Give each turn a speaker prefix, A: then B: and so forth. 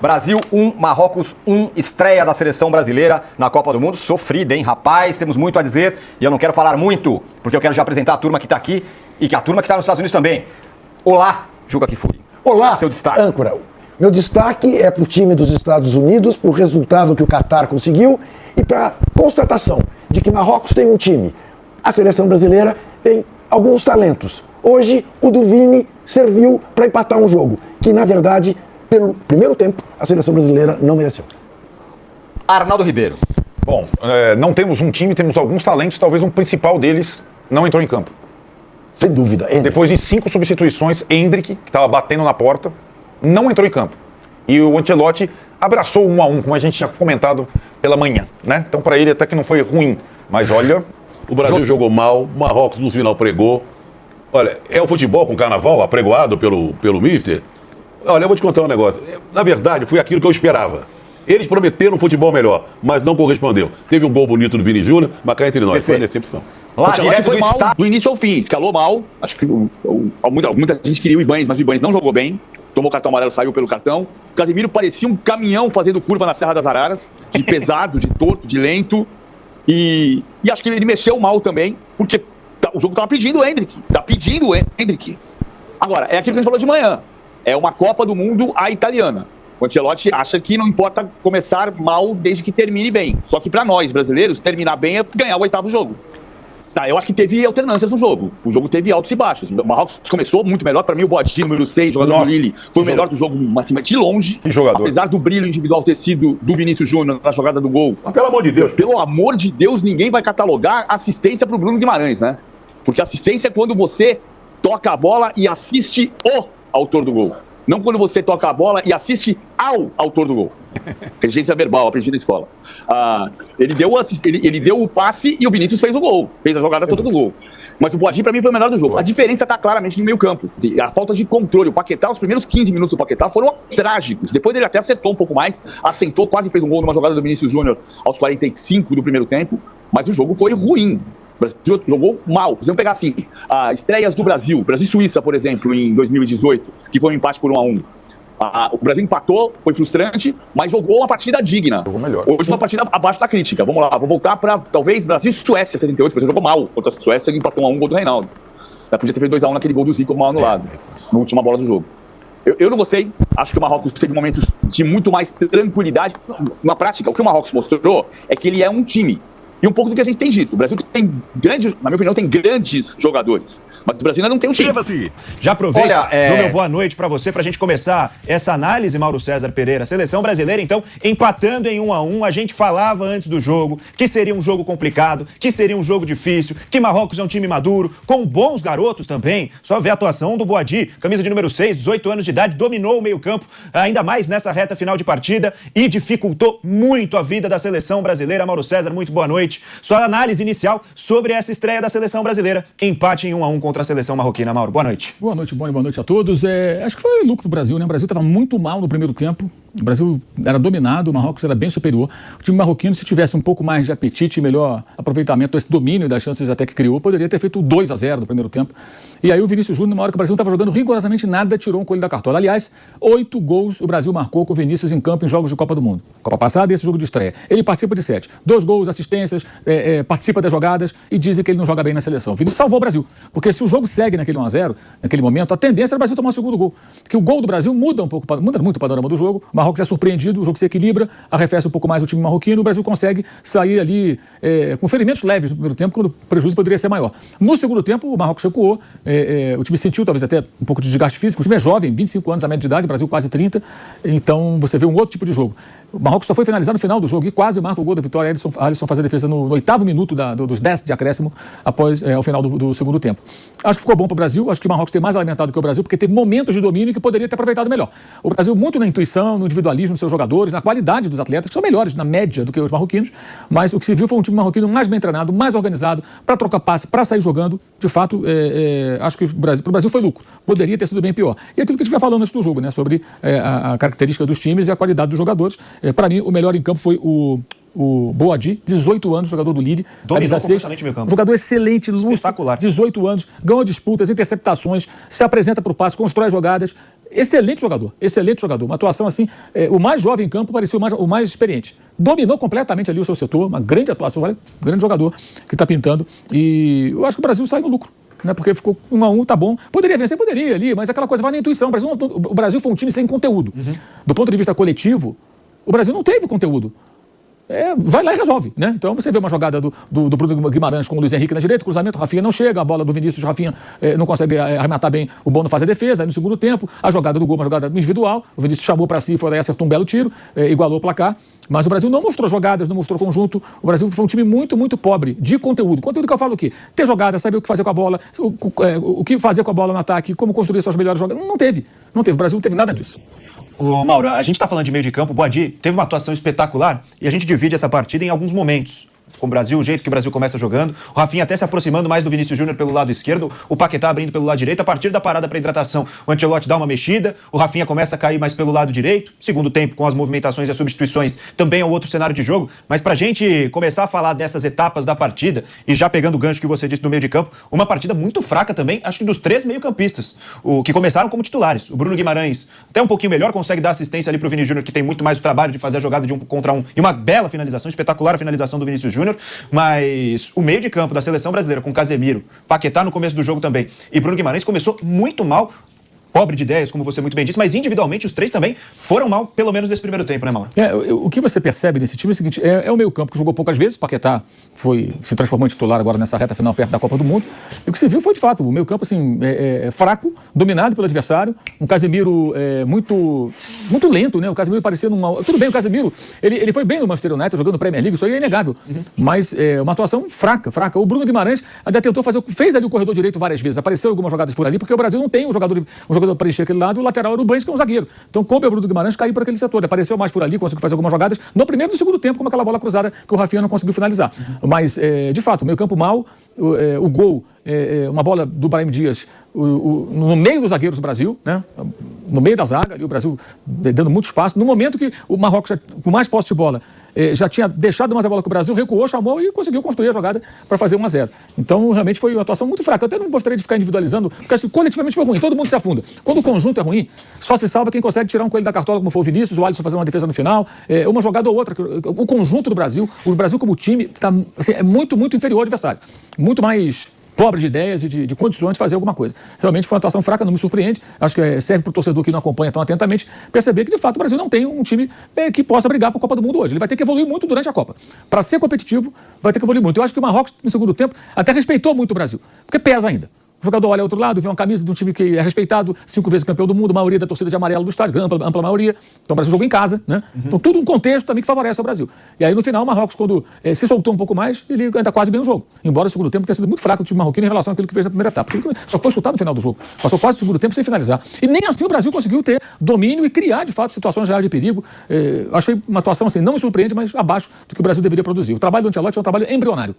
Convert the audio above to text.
A: Brasil 1, Marrocos 1, estreia da seleção brasileira na Copa do Mundo. Sofrida, hein, rapaz? Temos muito a dizer e eu não quero falar muito, porque eu quero já apresentar a turma que está aqui e que a turma que está nos Estados Unidos também. Olá, Juca Kfouri.
B: Olá,
A: seu destaque.
B: âncora. Meu destaque é para o time dos Estados Unidos, para o resultado que o Catar conseguiu e para a constatação de que Marrocos tem um time. A seleção brasileira tem alguns talentos. Hoje, o do Vini serviu para empatar um jogo, que na verdade, pelo primeiro tempo, a seleção brasileira não mereceu.
A: Arnaldo Ribeiro.
C: Bom, não temos um time, temos alguns talentos, talvez um principal deles não entrou em campo.
B: Sem dúvida. Hendrick.
C: Depois de 5 substituições, Hendrick, que estava batendo na porta, não entrou em campo. E o Ancelotti abraçou 1-1, como a gente tinha comentado pela manhã, né? Então, para ele, até que não foi ruim. Mas, olha...
D: O Brasil jogou mal, o Marrocos no final pregou. Olha, é o futebol com carnaval apregoado pelo mister? Olha, eu vou te contar um negócio. Na verdade, foi aquilo que eu esperava. Eles prometeram um futebol melhor, mas não correspondeu. Teve um gol bonito do Vini Júnior, mas cá entre nós, foi uma decepção.
A: Lá, direto
E: foi
A: do
E: mal
A: estádio.
E: do início ao fim, escalou mal. Acho que muita gente queria o Ibanez, mas o Ibanez não jogou bem. Tomou cartão amarelo, saiu pelo cartão. O Casemiro parecia um caminhão fazendo curva na Serra das Araras, de pesado, de torto, de lento. E acho que ele mexeu mal também, porque o jogo estava pedindo o Hendrick. Está pedindo o Hendrick. Agora, é aquilo que a gente falou de manhã. É uma Copa do Mundo à italiana. O Ancelotti acha que não importa começar mal desde que termine bem. Só que para nós, brasileiros, terminar bem é ganhar o 8º jogo. Eu acho que teve alternâncias no jogo. O jogo teve altos e baixos. O Marrocos começou muito melhor. Para mim, o Boadi, número 6, jogador do Lille, foi o melhor do jogo, acima de longe.
C: Que jogador.
E: Apesar do brilho individual ter sido do Vinícius Júnior na jogada do gol.
D: Mas pelo amor de Deus.
E: Pelo amor de Deus, ninguém vai catalogar assistência pro Bruno Guimarães, né? Porque assistência é quando você toca a bola e assiste o autor do gol. Não quando você toca a bola e assiste ao autor do gol. Inteligência verbal, aprendi na escola. Ele deu o passe e o Vinícius fez o gol. Fez a jogada toda do gol. Mas o Boadi, pra mim, foi o melhor do jogo. A diferença tá claramente no meio campo. Assim, a falta de controle. O Paquetá, os primeiros 15 minutos do Paquetá foram trágicos. Depois ele até acertou um pouco mais, assentou, quase fez um gol numa jogada do Vinícius Júnior aos 45 do primeiro tempo. Mas o jogo foi ruim. O Brasil jogou mal. Vamos pegar assim, estreias do Brasil. Brasil e Suíça, por exemplo, em 2018, que foi um empate por 1-1. O Brasil empatou, foi frustrante, mas jogou uma partida digna.
C: Jogou melhor.
E: Hoje uma partida abaixo da crítica. Vamos lá, vou voltar para talvez Brasil e Suécia 78. O Brasil jogou mal contra a Suécia, ele empatou 1-1, gol do Reinaldo. Podia ter feito 2-1 naquele gol do Zico mal anulado, na última bola do jogo. Eu não gostei, acho que o Marrocos teve momentos de muito mais tranquilidade. Na prática, o que o Marrocos mostrou é que ele é um time. E um pouco do que a gente tem dito. O Brasil tem grandes, na minha opinião, tem grandes jogadores. Mas o Brasil ainda não tem um time.
F: Já aproveita,
A: Olha,
F: meu boa noite pra você, pra gente começar essa análise, Mauro César Pereira. Seleção brasileira, então, empatando em 1-1. A gente falava antes do jogo que seria um jogo complicado, que seria um jogo difícil, que Marrocos é um time maduro, com bons garotos também. Só ver a atuação do Boadi, camisa de número 6, 18 anos de idade, dominou o meio-campo, ainda mais nessa reta final de partida e dificultou muito a vida da seleção brasileira. Mauro César, muito boa noite. Sua análise inicial sobre essa estreia da seleção brasileira. Empate em 1-1 contra a seleção marroquina. Mauro, boa noite.
G: Boa noite, Boni, boa noite a todos. Acho que foi lucro do Brasil, né? O Brasil estava muito mal no primeiro tempo. O Brasil era dominado, o Marrocos era bem superior. O time marroquino, se tivesse um pouco mais de apetite, melhor aproveitamento, esse domínio das chances até que criou, poderia ter feito 2-0 no primeiro tempo. E aí o Vinícius Júnior, na hora que o Brasil não estava jogando rigorosamente nada, tirou um coelho da cartola. Aliás, 8 gols o Brasil marcou com o Vinícius em campo em jogos de Copa do Mundo. Copa passada e esse jogo de estreia. Ele participa de 7. 2 gols, assistências, participa das jogadas e dizem que ele não joga bem na seleção. O Vinícius salvou o Brasil. Porque se o jogo segue naquele 1-0, naquele momento, a tendência é o Brasil tomar o segundo gol. Porque o gol do Brasil muda muito o panorama do jogo. O Marrocos é surpreendido, o jogo se equilibra, arrefece um pouco mais o time marroquino, o Brasil consegue sair ali com ferimentos leves no primeiro tempo, quando o prejuízo poderia ser maior. No segundo tempo, o Marrocos recuou, o time sentiu talvez até um pouco de desgaste físico. O time é jovem, 25 anos a média de idade, o Brasil quase 30, então você vê um outro tipo de jogo. O Marrocos só foi finalizar no final do jogo e quase marca o gol da vitória. Alisson faz a defesa no 8º minuto dos 10 de acréscimo após ao final do segundo tempo. Acho que ficou bom para o Brasil, acho que o Marrocos tem mais alimentado que o Brasil, porque teve momentos de domínio que poderia ter aproveitado melhor. O Brasil muito na intuição, no individualismo dos seus jogadores, na qualidade dos atletas, que são melhores na média do que os marroquinos, mas o que se viu foi um time marroquino mais bem treinado, mais organizado, para trocar passe, para sair jogando. De fato, acho que para o Brasil foi lucro. Poderia ter sido bem pior. E aquilo que a gente vai falando antes do jogo, né, sobre a característica dos times e a qualidade dos jogadores. Para mim, o melhor em campo foi o Boadi, 18 anos, jogador do Lille.
F: Dominou completamente o meio campo.
G: Jogador excelente, lúcido,
F: espetacular.
G: 18 anos, ganhou disputas, interceptações, se apresenta para o passe, constrói jogadas. excelente jogador, excelente jogador. Uma atuação assim, o mais jovem em campo parecia o mais experiente. Dominou completamente ali o seu setor, uma grande atuação, grande jogador que está pintando. E eu acho que o Brasil sai no lucro, né? Porque ficou 1-1, tá bom. Poderia vencer, poderia ali, mas aquela coisa vai na intuição. O Brasil foi um time sem conteúdo. Do ponto de vista coletivo, o Brasil não teve conteúdo. Vai lá e resolve, né? Então você vê uma jogada do Bruno Guimarães com o Luiz Henrique na direita, cruzamento, o Rafinha não chega, a bola do Vinícius, o Rafinha não consegue arrematar bem, o Bono faz a defesa, aí no segundo tempo, a jogada do gol, uma jogada individual, o Vinícius chamou para si, foi lá e acertou um belo tiro, igualou o placar, mas o Brasil não mostrou jogadas, não mostrou conjunto, o Brasil foi um time muito, muito pobre de conteúdo. Conteúdo que eu falo o quê? Ter jogada, saber o que fazer com a bola, o que fazer com a bola no ataque, como construir suas melhores jogadas, não teve, o Brasil não teve nada disso.
F: Ô, Mauro, a gente está falando de meio de campo, o Boadi teve uma atuação espetacular e a gente divide essa partida em alguns momentos. Com o Brasil, o jeito que o Brasil começa jogando, o Rafinha até se aproximando mais do Vinícius Júnior pelo lado esquerdo, o Paquetá abrindo pelo lado direito, a partir da parada para hidratação, o Ancelotti dá uma mexida, o Rafinha começa a cair mais pelo lado direito, segundo tempo com as movimentações e as substituições também é um outro cenário de jogo, mas pra gente começar a falar dessas etapas da partida, e já pegando o gancho que você disse do meio de campo, uma partida muito fraca também, acho que dos 3 meio-campistas, que começaram como titulares, o Bruno Guimarães até um pouquinho melhor, consegue dar assistência ali pro Vinícius Júnior, que tem muito mais o trabalho de fazer a jogada de 1 contra 1, e uma bela finalização, espetacular a finalização do Vinícius Júnior, mas o meio de campo da seleção brasileira com Casemiro, Paquetá no começo do jogo também e Bruno Guimarães começou muito mal, pobre de ideias, como você muito bem disse, mas individualmente os 3 também foram mal, pelo menos nesse primeiro tempo, né, Mauro?
G: O que você percebe nesse time é o seguinte, é o meio campo que jogou poucas vezes, Paquetá se transformou em titular agora nessa reta final perto da Copa do Mundo, e o que se viu foi de fato, o meio campo assim, fraco, dominado pelo adversário, um Casemiro muito lento, né, o Casemiro parecia tudo bem, o Casemiro, ele foi bem no Manchester United, jogando Premier League, isso aí é inegável, mas uma atuação fraca, o Bruno Guimarães ainda tentou fez ali o corredor direito várias vezes, apareceu algumas jogadas por ali, porque o Brasil não tem um jogador para encher aquele lado, e o lateral era o Baines, que é um zagueiro. Então, coube o Bruno Guimarães cair por aquele setor. Ele apareceu mais por ali, conseguiu fazer algumas jogadas no primeiro e no segundo tempo, como aquela bola cruzada que o Rafinha não conseguiu finalizar. Mas, de fato, o meio campo mal, o gol, uma bola do Brahim Dias no meio dos zagueiros do Brasil, né? No meio da zaga, ali o Brasil dando muito espaço. No momento que o Marrocos, com mais posse de bola, já tinha deixado mais a bola com o Brasil, recuou, chamou e conseguiu construir a jogada para fazer 1-0. Então, realmente foi uma atuação muito fraca. Eu até não gostaria de ficar individualizando, porque acho que coletivamente foi ruim. Todo mundo se afunda. Quando o conjunto é ruim, só se salva quem consegue tirar um coelho da cartola, como foi o Vinícius, o Alisson fazer uma defesa no final, uma jogada ou outra. O conjunto do Brasil, o Brasil como time, tá, assim, é muito, muito inferior ao adversário. Muito mais pobre de ideias e de condições de fazer alguma coisa. Realmente foi uma atuação fraca, não me surpreende. Acho que serve para o torcedor que não acompanha tão atentamente perceber que, de fato, o Brasil não tem um time que possa brigar para a Copa do Mundo hoje. Ele vai ter que evoluir muito durante a Copa. Para ser competitivo, vai ter que evoluir muito. Eu acho que o Marrocos, no segundo tempo, até respeitou muito o Brasil, porque pesa ainda. O jogador olha ao outro lado, vê uma camisa de um time que é respeitado, 5 vezes campeão do mundo, a maioria da torcida de amarelo do estádio, ampla maioria. Então o Brasil jogou em casa, né? Então tudo um contexto também que favorece ao Brasil. E aí no final o Marrocos, quando se soltou um pouco mais, ele ainda quase ganhou o jogo. Embora o segundo tempo tenha sido muito fraco do time marroquino em relação àquilo que fez na primeira etapa. Porque só foi chutar no final do jogo. Passou quase o segundo tempo sem finalizar. E nem assim o Brasil conseguiu ter domínio e criar, de fato, situações reais de perigo. Achei uma atuação assim, não me surpreende, mas abaixo do que o Brasil deveria produzir. O trabalho do Ancelotti é um trabalho embrionário.